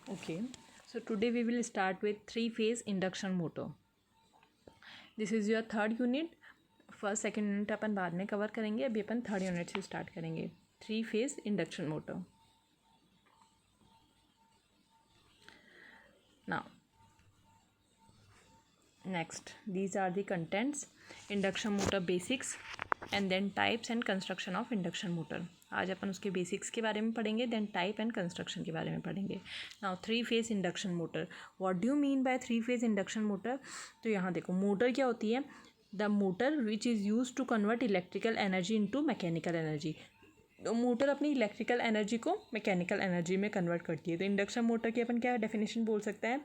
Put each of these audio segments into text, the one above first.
Okay, so today we will start with three-phase induction motor. This is your third unit. First second unit अपन बाद में cover करेंगे, अभी अपन third unit से स्टार्ट करेंगे. Three phase induction motor. Now next, these are the contents. Induction motor basics and then types and construction of induction motor. आज अपन उसके बेसिक्स के बारे में पढ़ेंगे, देन टाइप एंड कंस्ट्रक्शन के बारे में पढ़ेंगे. Now three phase induction motor. What do you mean by three phase induction motor? तो यहाँ देखो, मोटर क्या होती है? The motor which is use to convert electrical energy into mechanical energy. तो मोटर अपनी इलेक्ट्रिकल एनर्जी को मैकेनिकल एनर्जी में कन्वर्ट करती है. तो इंडक्शन मोटर की अपन क्या डेफिनेशन बोल सकते हैं?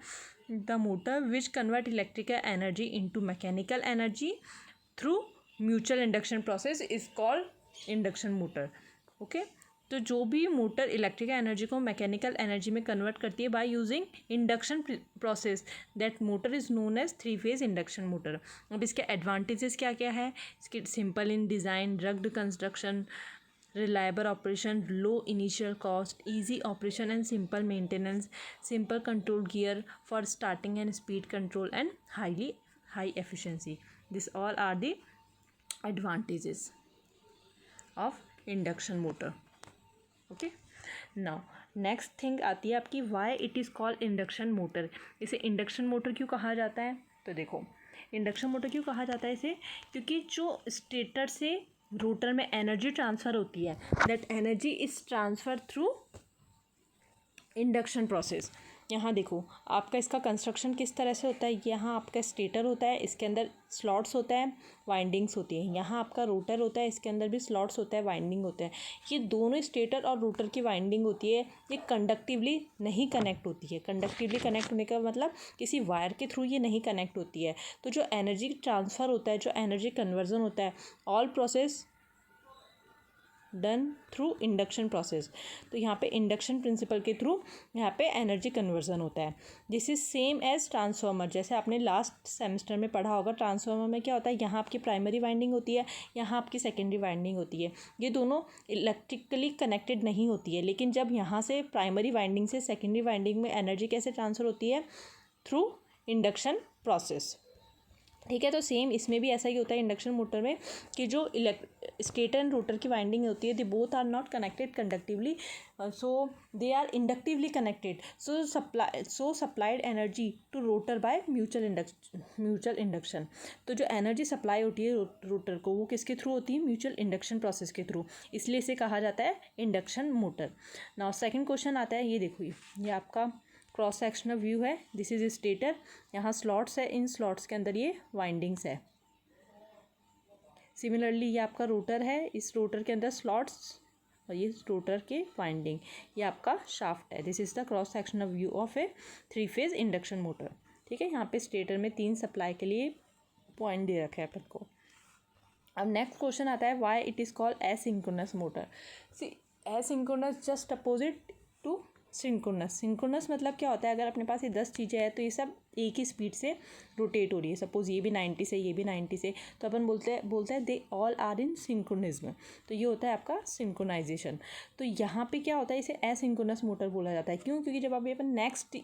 The motor which convert electrical energy into mechanical energy through mutual induction process is called induction motor. Okay, तो जो भी मोटर इलेक्ट्रिकल एनर्जी को मैकेनिकल एनर्जी में कन्वर्ट करती है by using induction process, that motor is known as three phase induction motor. अब इसके advantages क्या क्या है? इसकी simple in design, rugged construction, reliable operation, low initial cost, easy operation and simple maintenance, simple control gear for starting and speed control, and high efficiency. These all are the advantages of induction motor. Okay, now next thing आती है आपकी why it is called induction motor. इसे induction motor क्यों कहा जाता है? तो देखो, इंडक्शन मोटर क्यों कहा जाता है इसे? क्योंकि जो स्टेटर से रोटर में एनर्जी ट्रांसफ़र होती है, that energy is transfer through induction process. यहाँ देखो, आपका इसका कंस्ट्रक्शन किस तरह से होता है. यहाँ आपका स्टेटर होता है, इसके अंदर स्लॉट्स होता है, वाइंडिंग्स होती है. यहाँ आपका रोटर होता है, इसके अंदर भी स्लॉट्स होता है, वाइंडिंग होता है. ये दोनों स्टेटर और रोटर की वाइंडिंग होती है, ये कंडक्टिवली नहीं कनेक्ट होती है. कंडक्टिवली कनेक्ट होने का मतलब किसी वायर के थ्रू ये नहीं कनेक्ट होती है. तो जो एनर्जी ट्रांसफ़र होता है, जो एनर्जी कन्वर्जन होता है, all process done through induction process. तो यहाँ पे इंडक्शन प्रिंसिपल के थ्रू यहाँ पे एनर्जी कन्वर्जन होता है. This is same as transformer. जैसे आपने लास्ट सेमेस्टर में पढ़ा होगा, ट्रांसफार्मर में क्या होता है, यहाँ आपकी प्राइमरी वाइंडिंग होती है, यहाँ आपकी सेकेंडरी वाइंडिंग होती है. ये दोनों इलेक्ट्रिकली कनेक्टेड नहीं होती है, लेकिन जब यहाँ से प्राइमरी वाइंडिंग से सेकेंडरी वाइंडिंग में एनर्जी कैसे ट्रांसफ़र होती है? Through induction process. ठीक है, तो सेम इसमें भी ऐसा ही होता है इंडक्शन मोटर में कि जो स्टेटर एंड रोटर की वाइंडिंग होती है, they both are not connected conductively, so they are inductively connected. So supplied energy to rotor by mutual induction. तो जो एनर्जी सप्लाई होती है रोटर को, वो किसके थ्रू होती है? म्यूचुअल इंडक्शन प्रोसेस के थ्रू. इसलिए इसे कहा जाता है induction motor. Now second question आता है, ये देखो, ये आपका क्रॉस सेक्शनल व्यू है. This is stator. यहाँ स्लॉट्स है, इन स्लॉट्स के अंदर ये वाइंडिंग्स है. सिमिलरली ये आपका रोटर है, इस रोटर के अंदर स्लॉट्स और ये रोटर के वाइंडिंग. ये आपका शाफ्ट है. This is the cross sectional view of A three phase induction motor. ठीक है, यहाँ पे स्टेटर में 3 सप्लाई के लिए पॉइंट दे रखा है अपन को. अब नेक्स्ट क्वेश्चन आता है, why it is called asynchronous motor. See, asynchronous just opposite to synchronous. Synchronous मतलब क्या होता है? अगर अपने पास ये 10 चीज़ें हैं तो ये सब एक ही स्पीड से रोटेट हो रही है. सपोज ये भी 90 से, ये भी 90 से, तो अपन बोलते हैं they all are in synchronism. तो ये होता है आपका सिंक्रोनाइजेशन. तो यहाँ पे क्या होता है, इसे एसिंक्रोनस मोटर बोला जाता है. क्यों? क्योंकि जब अभी अपन नेक्स्ट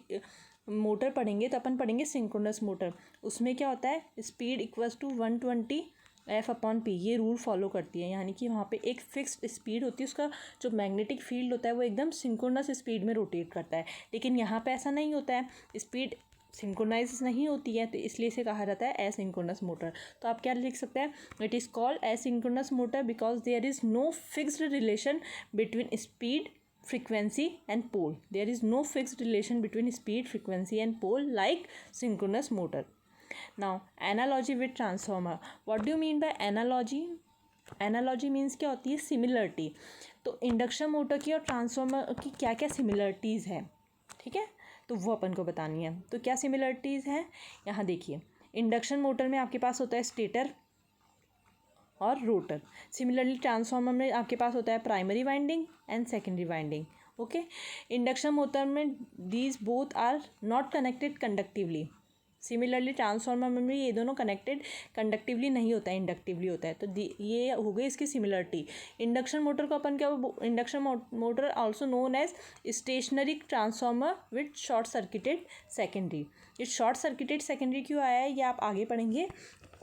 मोटर पढ़ेंगे तो अपन पढ़ेंगे सिंक्रोनस मोटर. उसमें क्या होता है, स्पीड इक्वल्स टू 120 F/P. ये रूल फॉलो करती है, यानी कि वहाँ पे एक फिक्स्ड स्पीड होती है, उसका जो मैग्नेटिक फील्ड होता है वो एकदम सिंक्रोनस स्पीड में रोटेट करता है. लेकिन यहाँ पे ऐसा नहीं होता है, स्पीड सिंक्रोनाइज नहीं होती है, तो इसलिए इसे कहा जाता है एसिंक्रोनस मोटर. तो आप क्या लिख सकते हैं? It is called asynchronous motor because there is no fixed relation between speed, frequency and pole. There is no fixed relation between speed, frequency and pole like synchronous motor. Now analogy with transformer. What do you mean by analogy? Analogy means क्या होती है? Similarity. तो induction motor की और transformer की क्या क्या similarities हैं, ठीक है, तो वो अपन को बतानी है. तो क्या सिमिलरिटीज़ हैं? यहाँ देखिए, इंडक्शन मोटर में आपके पास होता है स्टेटर और रोटर. सिमिलरली ट्रांसफार्मर में आपके पास होता है primary winding and secondary winding. Okay, induction motor में these both are not connected conductively. Similarly transformer में भी ये दोनों कनेक्टेड कंडक्टिवली नहीं होता है, इंडक्टिवली होता है। तो ये हो गई इसकी सिमिलरिटी। इंडक्शन मोटर को अपन क्या, induction motor also known as stationary transformer with short circuited secondary. ये शॉर्ट सर्किटेड सेकेंडरी क्यों आया है ये आप आगे पढ़ेंगे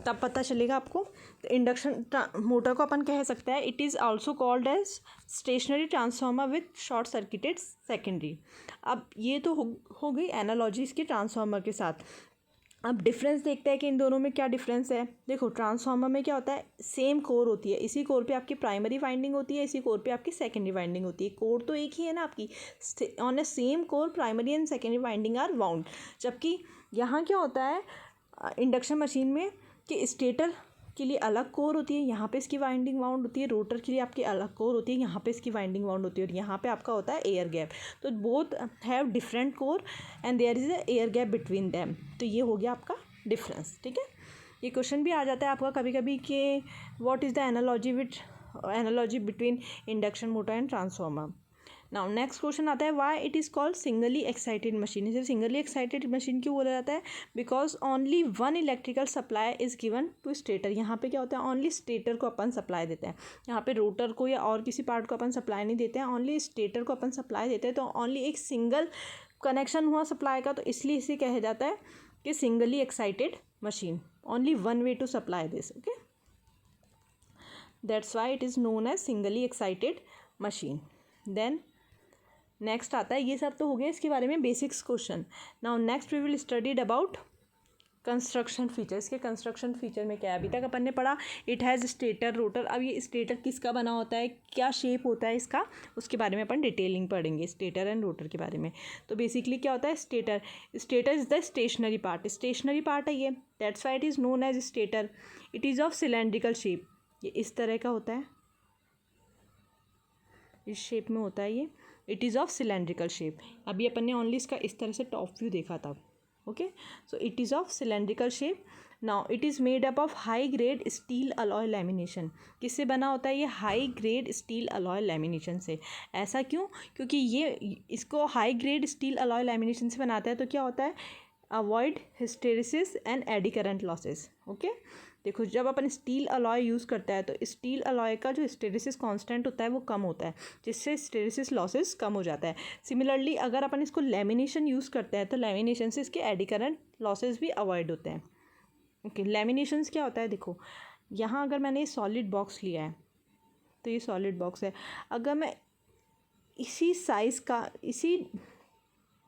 तब पता चलेगा आपको। तो इंडक्शन मोटर को अपन कह सकते हैं it is also called as stationary transformer with short circuited secondary. अब ये तो हो गई एनालॉजी इसके ट्रांसफार्मर के साथ। अब डिफरेंस देखते हैं कि इन दोनों में क्या डिफरेंस है। देखो ट्रांसफार्मर में क्या होता है, सेम कोर होती है, इसी कोर पे आपकी प्राइमरी वाइंडिंग होती है, इसी कोर पे आपकी सेकेंडरी वाइंडिंग होती है। कोर तो एक ही है ना आपकी, on a same core primary and secondary winding are wound. जबकि यहाँ क्या होता है इंडक्शन मशीन में कि स्टेटर के लिए अलग कोर होती है, यहाँ पे इसकी वाइंडिंग वाउंड होती है, रोटर के लिए आपकी अलग कोर होती है, यहाँ पे इसकी वाइंडिंग वाउंड होती है, और यहाँ पे आपका होता है एयर गैप। तो both have different core and there is a air gap between them. तो ये हो गया आपका डिफरेंस। ठीक है, ये क्वेश्चन भी आ जाता है आपका कभी कभी कि what is the analogy between induction motor and transformer. Now next question आता है why it is called singly excited machine. इसे सिंगली एक्साइटेड मशीन क्यों बोला जाता है, because only one electrical supply is given to stator. यहाँ पे क्या होता है, ओनली स्टेटर को अपन सप्लाई देते हैं, यहाँ पे रोटर को या और किसी पार्ट को अपन सप्लाई नहीं देते हैं, ओनली स्टेटर को अपन सप्लाई देते हैं। तो ओनली एक सिंगल कनेक्शन हुआ सप्लाई का, तो इसलिए इसे कहा जाता है कि singly excited machine, only one way to supply this. Okay, that's why it is known as singly excited machine. Then next आता है, ये सब तो हो गया इसके बारे में basics question. Now next we will studied about construction feature. इसके कंस्ट्रक्शन फीचर में क्या है, अभी तक अपन ने पढ़ा इट हैज़ स्टेटर रोटर। अब ये स्टेटर किसका बना होता है, क्या शेप होता है इसका, उसके बारे में अपन डिटेलिंग पढ़ेंगे स्टेटर एंड रोटर के बारे में। तो बेसिकली क्या होता है stator is the stationary part, stationary part है ये, that's why it is known as stator. It is of cylindrical shape, ये इस तरह का होता है, इस शेप में होता है ये। It is of cylindrical shape. अभी अपन ने ओनली इसका इस तरह से टॉप व्यू देखा था। Okay, so it is of cylindrical shape. Now it is made up of high grade steel alloy lamination. किससे बना होता है ये, high grade steel alloy lamination से। ऐसा क्यों, क्योंकि ये इसको high grade steel alloy lamination से बनाता है तो क्या होता है, avoid hysteresis and AD current losses. Okay, देखो जब अपन स्टील अलॉय यूज़ करता है तो स्टील अलॉय का जो हिस्टेरिसिस कांस्टेंट होता है वो कम होता है, जिससे हिस्टेरिसिस लॉसेस कम हो जाता है। सिमिलरली अगर अपन इसको लैमिनेशन यूज़ करते हैं तो लैमिनेशन से इसके एडी करंट लॉसेस भी अवॉइड होते हैं। ओके, लैमिनेशंस क्या होता है, देखो यहाँ अगर मैंने ये सॉलिड बॉक्स लिया है तो ये सॉलिड बॉक्स है, अगर मैं इसी साइज़ का, इसी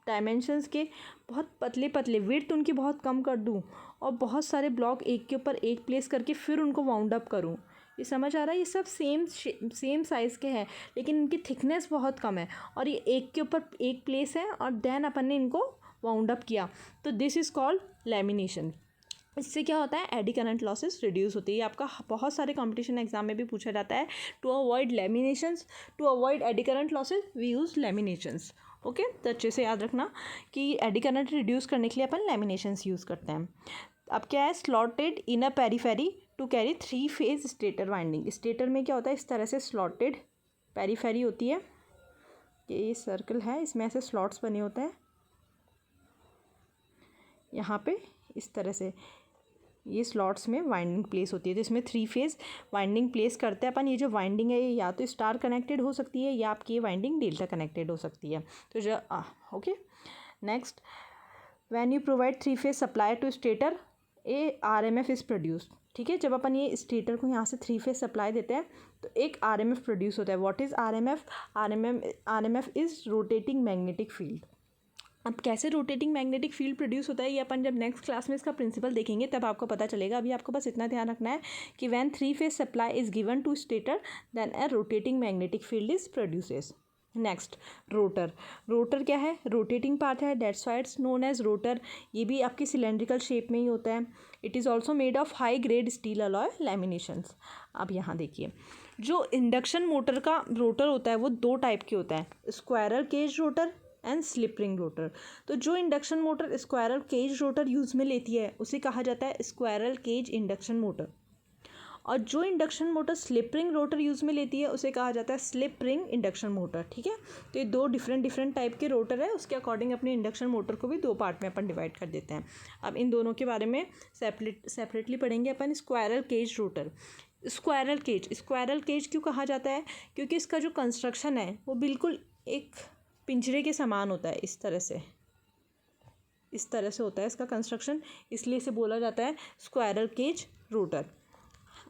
डायमेंशंस के बहुत पतले पतले, विड्थ उनकी बहुत कम कर दूँ और बहुत सारे ब्लॉक एक के ऊपर एक प्लेस करके फिर उनको वाउंड अप करूँ, ये समझ आ रहा है, ये सब सेम साइज़ के हैं लेकिन इनकी थिकनेस बहुत कम है और ये एक के ऊपर एक प्लेस है और देन अपन ने इनको वाउंड अप किया, तो दिस इज़ कॉल्ड लैमिनेशन। इससे क्या होता है, एडी करंट लॉसेस रिड्यूस होती है। आपका बहुत सारे कंपटीशन एग्जाम में भी पूछा जाता है, to avoid laminations, to avoid eddy current losses we use laminations. Okay, तो अच्छे से याद रखना कि एडी करंट रिड्यूस करने के लिए अपन लैमिनेशंस यूज़ करते हैं। अब क्या है, slotted in a periphery to carry 3 phase stator winding. Stator में क्या होता है, इस तरह से स्लॉटेड पेरीफेरी होती है, ये सर्कल है, इसमें ऐसे स्लॉट्स बने होते हैं, यहाँ पे इस तरह से ये स्लॉट्स में वाइंडिंग प्लेस होती है, तो इसमें 3 फेज वाइंडिंग प्लेस करते हैं अपन। ये जो वाइंडिंग है ये या तो स्टार कनेक्टेड हो सकती है या आपकी ये वाइंडिंग डेल्टा कनेक्टेड हो सकती है। तो जो okay, next when you provide 3 phase supply to stator a RMF is produce. ठीक है, जब अपन ये स्टेटर को यहाँ से 3 फेज सप्लाई देते हैं तो एक RMF प्रोड्यूस होता है। What is RMF? RMF is rotating magnetic field. अब कैसे रोटेटिंग मैग्नेटिक फील्ड प्रोड्यूस होता है ये अपन जब नेक्स्ट क्लास में इसका प्रिंसिपल देखेंगे तब आपको पता चलेगा। अभी आपको बस इतना ध्यान रखना है कि when 3 phase supply is given to stator then a rotating magnetic field is produces. Next rotor. Rotor क्या है, रोटेटिंग पार्ट है, that's why it's known as rotor. ये भी आपकी सिलेंड्रिकल शेप में ही होता है। It is also made of high grade steel alloy laminations. अब यहाँ देखिए, जो इंडक्शन मोटर का रोटर होता है वो 2 टाइप के होता है, squirrel cage rotor and slip ring rotor. तो जो induction motor squirrel cage rotor use में लेती है उसे कहा जाता है स्क्वायरल केज इंडक्शन मोटर, और जो induction motor slip ring rotor use में लेती है उसे कहा जाता है स्लिप रिंग इंडक्शन मोटर, ठीक है। तो ये दो डिफरेंट टाइप के रोटर है, उसके अकॉर्डिंग अपने इंडक्शन मोटर को भी दो पार्ट में अपन डिवाइड कर देते हैं। अब इन दोनों के बारे में सेपरेटली पढ़ेंगे अपन। Squirrel cage rotor, squirrel cage क्यों कहा जाता है, क्योंकि इसका जो कंस्ट्रक्शन है वो बिल्कुल एक पिंजरे के समान होता है, इस तरह से होता है इसका कंस्ट्रक्शन, इसलिए इसे बोला जाता है स्क्वायरल केज रोटर।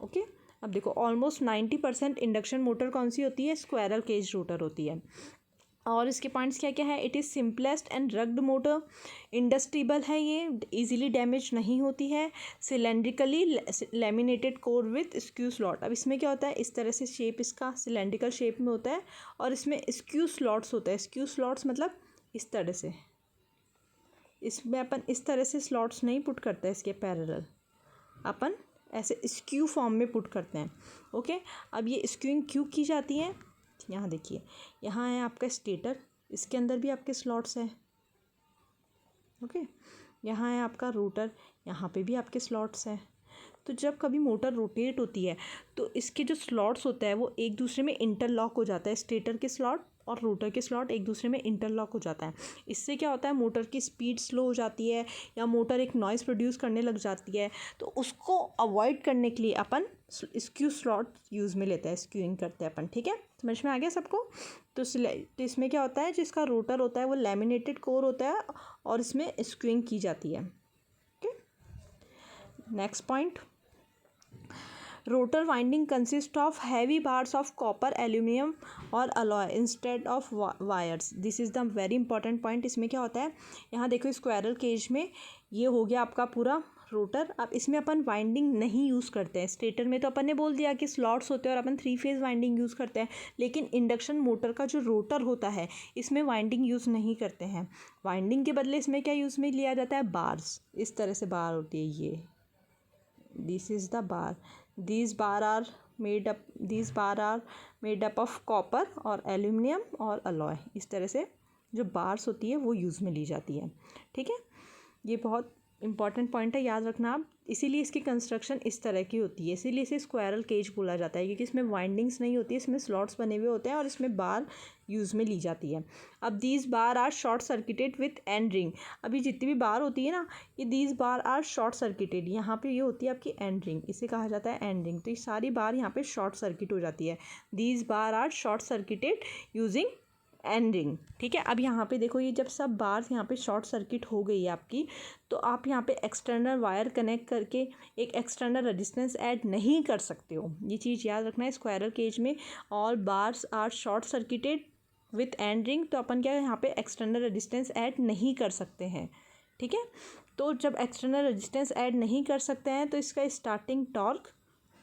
ओके, अब देखो ऑलमोस्ट 90% इंडक्शन मोटर कौन सी होती है, स्क्वायरल केज रोटर होती है। और इसके पॉइंट्स क्या क्या है, it is simplest and rugged motor, indestructible है, ये इजीली डैमेज नहीं होती है, cylindrically laminated core with skew slot. अब इसमें क्या होता है, इस तरह से शेप इसका सिलेंड्रिकल शेप में होता है और इसमें स्क्यू स्लॉट्स होता है। स्क्यू स्लॉट्स मतलब इस तरह से, इसमें अपन इस तरह से स्लॉट्स नहीं पुट करते हैं इसके पैरेलल, अपन ऐसे स्क्यू फॉर्म में पुट करते हैं। ओके, अब ये स्क्यूइंग क्यों की जाती है, यहाँ देखिए, यहाँ है आपका स्टेटर, इसके अंदर भी आपके स्लॉट्स हैं। ओके, यहाँ है आपका रोटर, यहाँ पे भी आपके स्लॉट्स हैं। तो जब कभी मोटर रोटेट होती है तो इसके जो स्लॉट्स होता है वो एक दूसरे में इंटरलॉक हो जाता है, स्टेटर के स्लॉट और रोटर के स्लॉट एक दूसरे में इंटरलॉक हो जाता है। इससे क्या होता है, मोटर की स्पीड स्लो हो जाती है या मोटर एक नॉइज़ प्रोड्यूस करने लग जाती है। तो उसको अवॉइड करने के लिए अपन स्क्यू स्लॉट यूज़ में लेते हैं, स्क्यूइंग करते हैं अपन, ठीक है। समझ में आ गया सबको। तो इसमें क्या होता है, जिसका रोटर होता है वो लैमिनेटेड कोर होता है और इसमें स्क्यूइंग की जाती है। Okay, next point, rotor winding consist of heavy bars of copper, aluminium और alloy instead of wires. This is the very important point. इसमें क्या होता है, यहाँ देखो स्क्वायरल केज में ये हो गया आपका पूरा रोटर। अब इसमें अपन वाइंडिंग नहीं यूज़ करते हैं। स्टेटर में तो अपन ने बोल दिया कि स्लॉट्स होते हैं और अपन 3 फेज़ वाइंडिंग यूज़ करते हैं, लेकिन इंडक्शन मोटर का जो रोटर होता है इसमें वाइंडिंग यूज़ नहीं करते हैं। वाइंडिंग के बदले इसमें क्या यूज़ में लिया जाता है, बार्स। इस तरह से बार होती है ये, this is the bar. These bar are made up of copper और एल्यूमिनियम और अलॉय। इस तरह से जो बार्स होती है वो यूज़ में ली जाती है, ठीक है। ये बहुत इंपॉर्टेंट पॉइंट है, याद रखना आप। इसीलिए इसकी कंस्ट्रक्शन इस तरह की होती है, इसीलिए इसे स्क्वायरल केज बोला जाता है, क्योंकि इसमें वाइंडिंग्स नहीं होती है, इसमें स्लॉट्स बने हुए होते हैं और इसमें बार यूज़ में ली जाती है। अब these bar are short circuited with end ring. अभी जितनी भी बार होती है ना, ये these bar are short circuited, यहाँ पे ये होती है आपकी एंड रिंग, इसे कहा जाता है एंड रिंग। तो ये सारी बार यहाँ पे शॉर्ट सर्किट हो जाती है। These bar are short circuited using end ring, ठीक है। अब यहाँ पे देखो, ये जब सब बार्स यहाँ पे शॉर्ट सर्किट हो गई है आपकी, तो आप यहाँ पे एक्सटर्नल वायर कनेक्ट करके एक एक्सटर्नल रेजिस्टेंस ऐड नहीं कर सकते हो। ये चीज़ याद रखना है। स्क्वायरल केज में all bars are short circuited with end ring, तो अपन क्या यहाँ पे एक्सटर्नल रेजिस्टेंस ऐड नहीं कर सकते हैं, ठीक है। तो जब एक्सटर्नल रेजिस्टेंस ऐड नहीं कर सकते हैं तो इसका स्टार्टिंग टॉर्क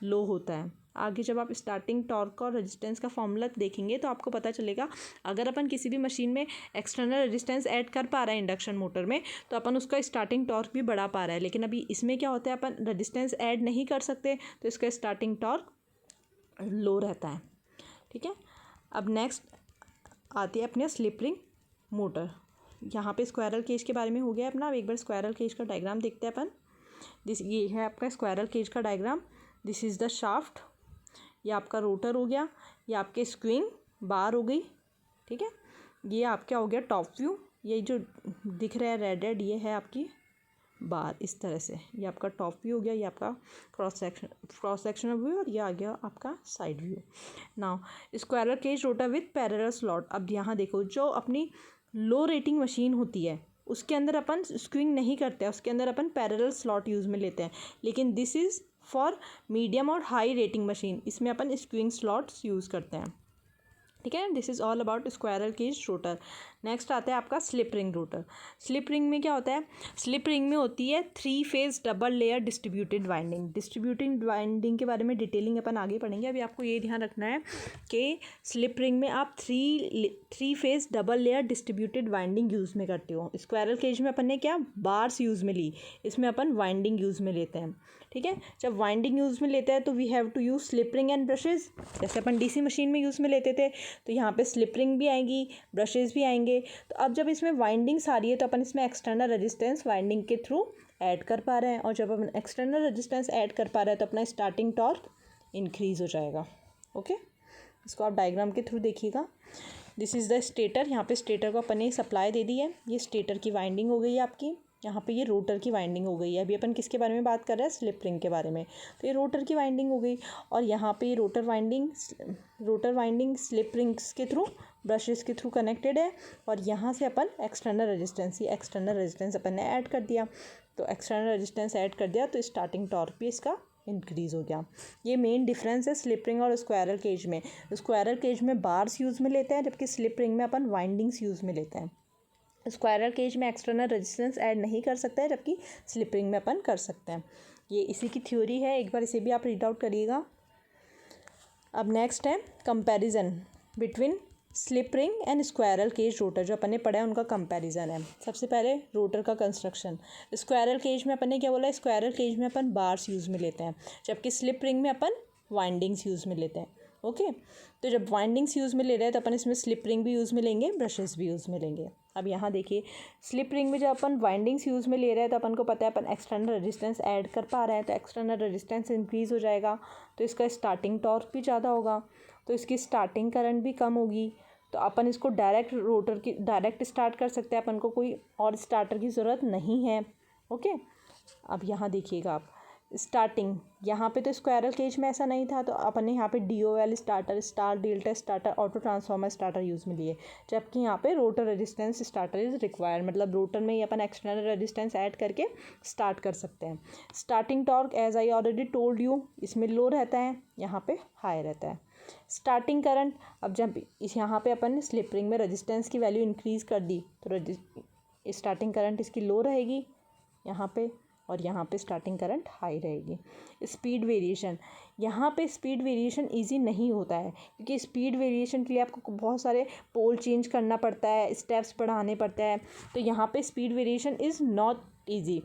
लो होता है। आगे जब आप स्टार्टिंग टॉर्क और रेजिस्टेंस का फॉर्मूला देखेंगे तो आपको पता चलेगा, अगर अपन किसी भी मशीन में एक्सटर्नल रेजिस्टेंस ऐड कर पा रहे हैं इंडक्शन मोटर में, तो अपन उसका स्टार्टिंग टॉर्क भी बढ़ा पा रहा है। लेकिन अभी इसमें क्या होता है, अपन रेजिस्टेंस ऐड नहीं कर सकते, तो इसका स्टार्टिंग टॉर्क लो रहता है, ठीक है। अब नेक्स्ट आती है अपने स्लिप रिंग मोटर। यहाँ पे स्क्वायरल केज के बारे में हो गया अपना। अब एक बार स्क्वायरल केज का डायग्राम देखते हैं अपन। ये है आपका स्क्वायरल केज का diagram. This is the shaft, ये आपका रोटर हो गया, ये आपके स्क्विंग बार हो गई, ठीक है। ये आपका हो गया टॉप व्यू, ये जो दिख रहा है रेड, ये है आपकी बार। इस तरह से ये आपका टॉप व्यू हो गया, ये आपका क्रॉस सेक्शनल व्यू, और ये आ गया आपका side view. Now squirrel cage rotor with parallel slot. अब यहाँ देखो, जो अपनी लो रेटिंग मशीन होती है उसके अंदर अपन स्क्विंग नहीं करते हैं, उसके अंदर अपन पैरेलल स्लॉट यूज़ में लेते हैं। लेकिन दिस इज़ फॉर मीडियम और हाई रेटिंग मशीन, इसमें अपन स्क्विंग स्लॉट्स यूज़ करते हैं, ठीक है। This is all about squirrel cage rotor. Next आता है आपका slip ring rotor. Slip ring में क्या होता है, स्लिप रिंग में होती है 3 phase double layer distributed winding. Distributed winding के बारे में डिटेलिंग अपन आगे पढ़ेंगे। अभी आपको ये ध्यान रखना है कि स्लिप रिंग में आप 3 phase double layer distributed winding use में करते हो। स्क्वायरल केज में अपन ने क्या बार्स यूज़ में ली, इसमें अपन वाइंडिंग यूज़ में लेते हैं, ठीक है। जब वाइंडिंग यूज़ में लेते हैं तो we have to use slip ring and brushes. जैसे अपन डीसी मशीन में यूज़ में लेते थे, तो यहाँ पे स्लिप रिंग भी आएंगी, ब्रशेज़ भी आएंगे। तो अब जब इसमें वाइंडिंग्स आ रही है तो अपन इसमें एक्सटर्नल रेजिस्टेंस वाइंडिंग के थ्रू ऐड कर पा रहे हैं, और जब अपन एक्सटर्नल रेजिस्टेंस ऐड कर पा रहे हैं तो अपना स्टार्टिंग टॉर्क इंक्रीज़ हो जाएगा। ओके, इसको आप डायग्राम के थ्रू देखिएगा। This is the stator. यहाँ पे स्टेटर को अपन ने सप्लाई दे दी है, ये स्टेटर की वाइंडिंग हो गई है आपकी। यहाँ पे ये रोटर की वाइंडिंग हो गई है। अभी अपन किसके बारे में बात कर रहे हैं, स्लिप रिंग के बारे में। तो ये रोटर की वाइंडिंग हो गई और यहाँ पे ये रोटर वाइंडिंग स्लिप रिंग्स के थ्रू, ब्रशेस के थ्रू कनेक्टेड है। और यहाँ से अपन एक्सटर्नल रेजिस्टेंस अपन ने ऐड कर दिया। तो एक्सटर्नल रेजिस्टेंस ऐड कर दिया तो स्टार्टिंग टॉर्क भी इसका इंक्रीज़ हो गया। ये मेन डिफरेंस है स्लिप रिंग और स्क्वायरल केज में। स्क्वायरल केज में बार्स यूज़ में लेते हैं, जबकि स्लिप रिंग में अपन वाइंडिंग्स यूज़ में लेते हैं। स्क्वायरल केज में एक्सटर्नल रेजिस्टेंस ऐड नहीं कर सकते हैं, जबकि स्लिप रिंग में अपन कर सकते हैं। ये इसी की थ्योरी है, एक बार इसे भी आप रीड आउट करिएगा। अब नेक्स्ट है comparison between slip ring and squirrel cage rotor. जो अपन ने पढ़ा है उनका कंपैरिजन है। सबसे पहले रोटर का कंस्ट्रक्शन। स्क्वायरल केज में अपन ने क्या बोला, स्क्वायरल केज में अपन बार्स यूज़ में लेते हैं, जबकि स्लिप रिंग में अपन वाइंडिंग्स यूज़ में लेते हैं। ओके, तो जब वाइंडिंग्स यूज़ में ले रहे हैं तो अपन इसमें स्लिप रिंग भी यूज़ में लेंगे, ब्रशेस भी यूज़ में लेंगे। अब यहाँ देखिए, स्लिप रिंग में जब अपन वाइंडिंग्स यूज़ में ले रहे हैं तो अपन को पता है अपन एक्सटर्नल रेजिस्टेंस ऐड कर पा रहे हैं, तो एक्सटर्नल रेजिस्टेंस इंक्रीज़ हो जाएगा, तो इसका स्टार्टिंग टॉर्क भी ज़्यादा होगा, तो इसकी स्टार्टिंग करंट भी कम होगी। तो अपन इसको डायरेक्ट स्टार्ट कर सकते हैं, अपन को कोई और स्टार्टर की ज़रूरत नहीं है। ओके, अब यहाँ देखिएगा आप स्टार्टिंग, यहाँ पे तो स्क्वायरल केज में ऐसा नहीं था, तो अपन ने यहाँ पे DOL starter, star delta starter, auto transformer starter use में लिए, जबकि यहाँ पे rotor resistance starter is required. मतलब रोटर में ही अपन एक्सटर्नल रेजिस्टेंस ऐड करके स्टार्ट कर सकते हैं। Starting torque as I already told you, इसमें लो रहता है, यहाँ पे हाई रहता है। स्टार्टिंग करंट, अब जब इस यहाँ पे अपन ने स्लिप रिंग में रेजिस्टेंस की वैल्यू इंक्रीज़ कर दी तो स्टार्टिंग करंट इसकी लो रहेगी यहाँ पे, और यहाँ पे स्टार्टिंग करंट हाई रहेगी। स्पीड वेरिएशन, यहाँ पे स्पीड वेरिएशन इजी नहीं होता है, क्योंकि स्पीड वेरिएशन के लिए आपको बहुत सारे पोल चेंज करना पड़ता है, स्टेप्स बढ़ाने पड़ते हैं, तो यहाँ पे speed variation is not easy.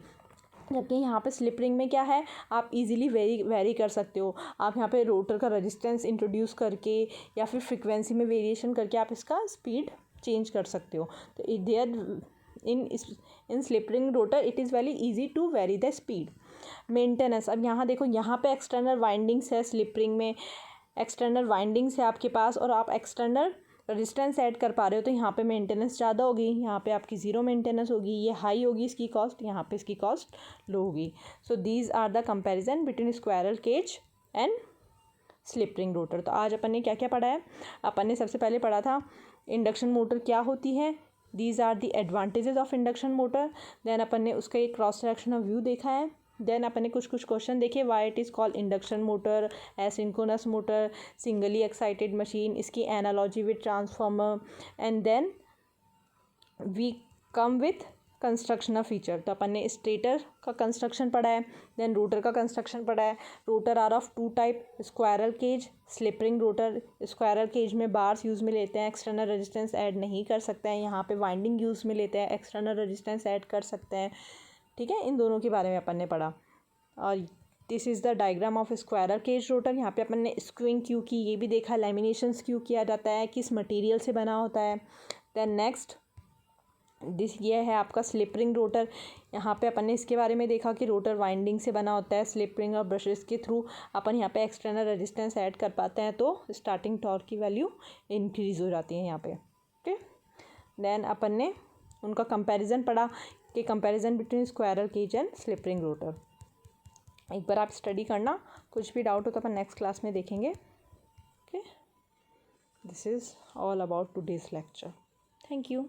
जबकि यहाँ पे स्लिप रिंग में क्या है, आप इजीली वेरी कर सकते हो। आप यहाँ पे रोटर का रेजिस्टेंस इंट्रोड्यूस करके या फिर फ्रिक्वेंसी में वेरिएशन करके आप इसका स्पीड चेंज कर सकते हो। तो there in slip ring rotor it is very easy to very the speed. Maintenance, अब यहाँ देखो, यहाँ पे एक्सटर्नल वाइंडिंग्स है, स्लिप रिंग में एक्सटर्नल वाइंडिंग्स है आपके पास, और आप एक्सटर्नल रेजिस्टेंस ऐड कर पा रहे हो, तो यहाँ पे मेंटेनेंस ज़्यादा होगी, यहाँ पे आपकी ज़ीरो मेंटेनेंस होगी, ये हाई होगी इसकी कॉस्ट, यहाँ पे इसकी कॉस्ट लो होगी। So these are the comparison between squirrel cage and slip ring rotor. तो आज अपन ने क्या क्या पढ़ा है, अपन ने सबसे पहले पढ़ा था इंडक्शन मोटर क्या होती है, these are the advantages of induction motor. Then अपन ने उसका एक क्रॉस सेक्शन ऑफ व्यू देखा है। देन अपन ने कुछ क्वेश्चन देखे, why it is called induction motor, asynchronous motor, singly excited machine, इसकी analogy with transformer, and then we come with construction of feature. तो अपन ने स्टेटर का कंस्ट्रक्शन पढ़ा है, देन रोटर का कंस्ट्रक्शन पढ़ा है। Rotor are of two type, squirrel cage, slip ring rotor. Squirrel cage में बार्स यूज़ में लेते हैं, एक्सटर्नल रेजिस्टेंस ऐड नहीं कर सकते हैं। यहाँ पे वाइंडिंग यूज़ में लेते हैं, एक्सटर्नल रेजिस्टेंस ऐड कर सकते हैं। ठीक है, इन दोनों के बारे में अपन ने पढ़ा। और this is the diagram of squirrel cage rotor. यहाँ पे अपन ने स्क्रूइंग क्यों की ये भी देखा, लैमिनेशंस क्यों किया जाता है, किस मटेरियल से बना होता है। देन नेक्स्ट ये है आपका स्लिप रिंग रोटर। यहाँ पे अपन ने इसके बारे में देखा कि रोटर वाइंडिंग से बना होता है, स्लिप रिंग और ब्रशेस के थ्रू अपन यहाँ पे एक्सटर्नल रेजिस्टेंस ऐड कर पाते हैं, तो स्टार्टिंग टॉर्क की वैल्यू इंक्रीज़ हो जाती है यहाँ पे। ओके, देन अपन ने उनका कंपैरिजन पढ़ा कि comparison between squirrel cage and slip ring rotor. एक बार आप स्टडी करना, कुछ भी डाउट हो तो अपन नेक्स्ट क्लास में देखेंगे। Okay, this is all about today's lecture. Thank you.